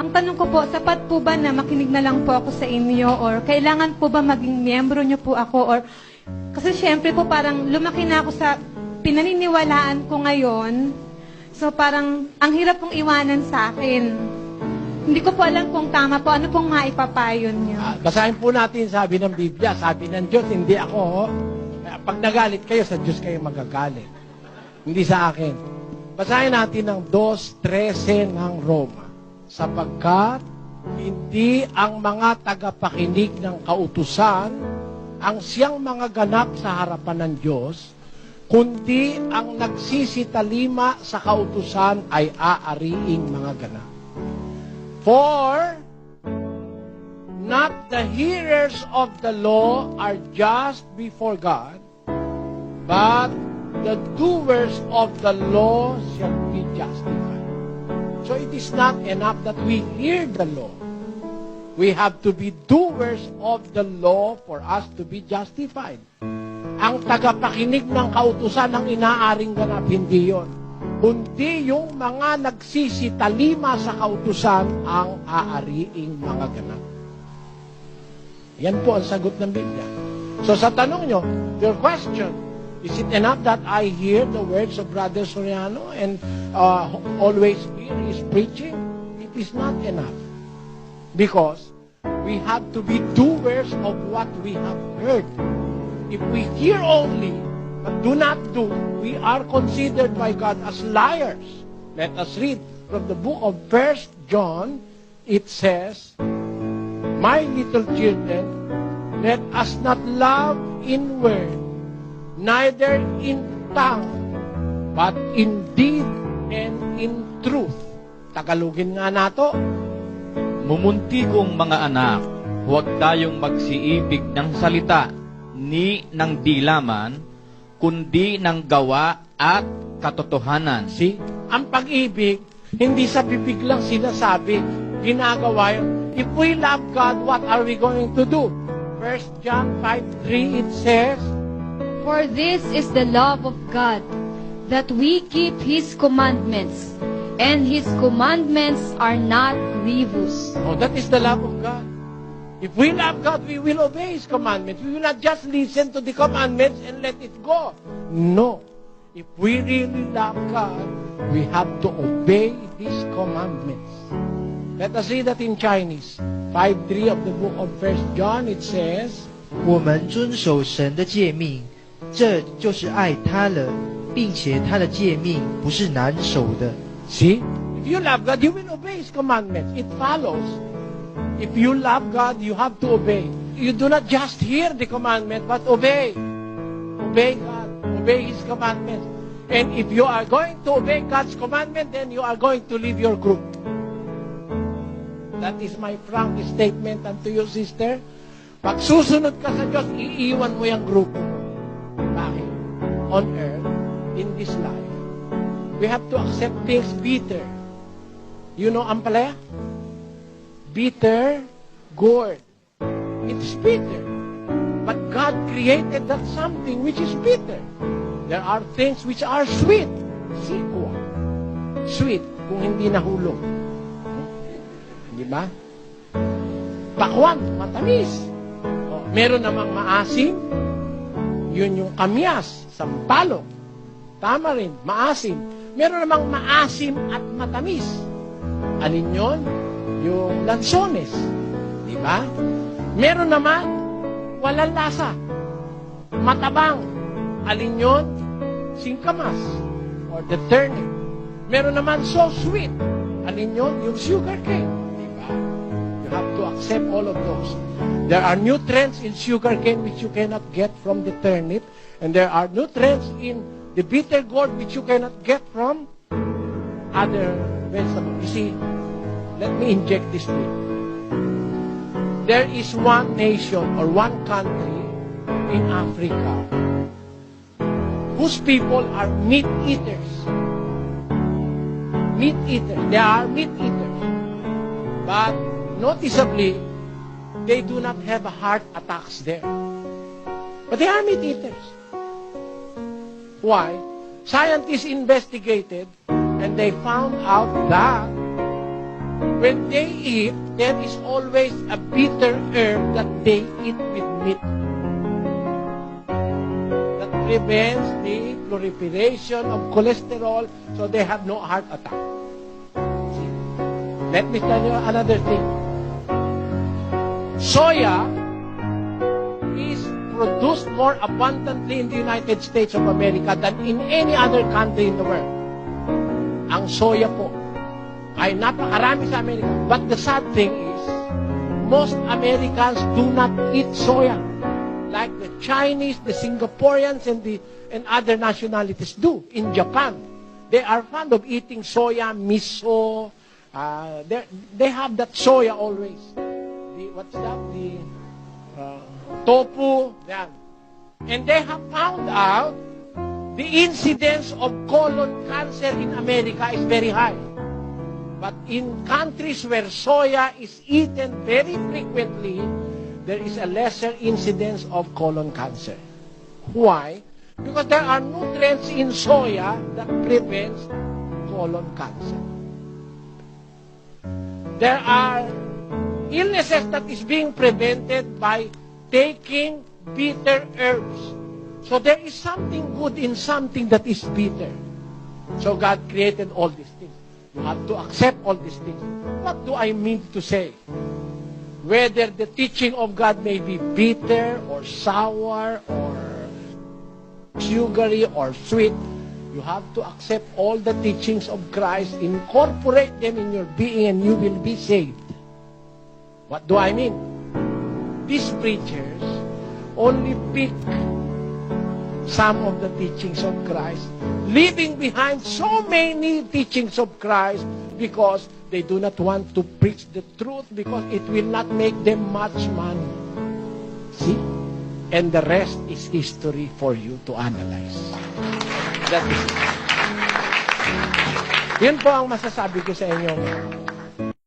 Ang tanong ko po, sapat po ba na makinig na lang po ako sa inyo or kailangan po ba maging miyembro niyo po ako or kasi syempre po parang lumaki na ako sa pinaniniwalaan ko ngayon. So parang ang hirap pong iwanan sa akin. Hindi ko po alam kung tama po. Ano pong maipapayo niyo? Basahin po natin sabi ng Biblia, sabi ng Diyos, hindi ako. Pag nagalit kayo, sa Diyos kayo magagalit. Hindi sa akin. Basahin natin ng 2:13 ng Roma. Sapagkat hindi ang mga tagapakinig ng kautusan ang siyang mga ganap sa harapan ng Diyos, kundi ang nagsisitalima sa kautusan ay aariing mga ganap. For not the hearers of the law are just before God, but the doers of the law shall be justified. So it is not enough that we hear the law. We have to be doers of the law for us to be justified. Ang tagapakinig ng kautusan ang inaaring ganap, hindi yon. Kundi yung mga nagsisitalima sa kautusan ang aariing mga ganap. Yan po ang sagot ng Biblia. So sa tanong nyo, your question, is it enough that I hear the words of Brother Soriano and always hear his preaching? It is not enough. Because we have to be doers of what we have heard. If we hear only, but do not do, we are considered by God as liars. Let us read from the book of 1 John. It says, my little children, let us not love in word, neither in tongue, but in deed and in truth. Tagalogin nga nato. Mumuntikong mga anak, huwag tayong magsiibig ng salita, ni ng dilaman, kundi ng gawa at katotohanan. See? Ang pag-ibig, hindi sa bibig lang sinasabi, ginagawa yun. If we love God, what are we going to do? 1 John 5:3, it says, For this is the love of God, that we keep His commandments, and His commandments are not grievous. oh, that is the love of God. If we love God, we will obey His commandments. We will not just listen to the commandments and let it go. No. If we really love God, we have to obey His commandments. Let us read that in Chinese. 5:3 of the book of 1 John, it says, 我们遵守神的诫命，这就是爱他了，并且他的诫命不是难守的。 See? If you love God, you will obey His commandments. It follows. If you love God, you have to obey. You do not just hear the commandment, but obey. Obey God. Obey His commandments. And if you are going to obey God's commandment, then you are going to leave your group. That is my frank statement unto you, sister. Pag susunod ka sa Diyos, iiwan mo yung grupo mo. Bakit? On earth, in this life, we have to accept things bitter. You know ampalaya? Bitter gourd. It's bitter. But God created that something which is bitter. There are things which are sweet. Sikwa. Sweet kung hindi nahulog. Di ba? Pakwan, matamis. O, meron namang maasim. Yun yung kamyas, sampalok. Tama rin, maasim. Meron namang maasim at matamis. Alin yun? Yung lansones. Di ba? Meron naman, walang lasa. Matabang. Alin yun? Singkamas. Or the turnip. Meron naman so sweet. Alin yun? Yung sugar cane. Di ba? You have to accept all of those. There are nutrients in sugar cane which you cannot get from the turnip. And there are nutrients in the bitter gourd which you cannot get from other vegetables. You see, let me inject this to you. There is one nation or one country in Africa whose people are meat eaters. Meat eaters. They are meat eaters. But noticeably, they do not have heart attacks there. But they are meat eaters. Why? Scientists investigated and they found out that when they eat, there is always a bitter herb that they eat with meat. That prevents the proliferation of cholesterol, so they have no heart attack. See? Let me tell you another thing. Soya is produced more abundantly in the United States of America than in any other country in the world. Ang soya po ay napakarami sa Amerika. But the sad thing is, most Americans do not eat soya. Like the Chinese, the Singaporeans, and other nationalities do. In Japan, they are fond of eating soya, miso. They have that soya always. What's that? The tofu. Yan. And they have found out the incidence of colon cancer in America is very high. But in countries where soya is eaten very frequently, there is a lesser incidence of colon cancer. Why? Because there are nutrients in soya that prevents colon cancer. There are illnesses that is being prevented by taking bitter herbs. So there is something good in something that is bitter. So God created all these things. You have to accept all these things. What do I mean to say? Whether the teaching of God may be bitter or sour or sugary or sweet, you have to accept all the teachings of Christ, incorporate them in your being, and you will be saved. What do I mean? These preachers only pick some of the teachings of Christ, leaving behind so many teachings of Christ because they do not want to preach the truth because it will not make them much money. See? And the rest is history for you to analyze. That is it. Yun po ang masasabi ko sa inyo.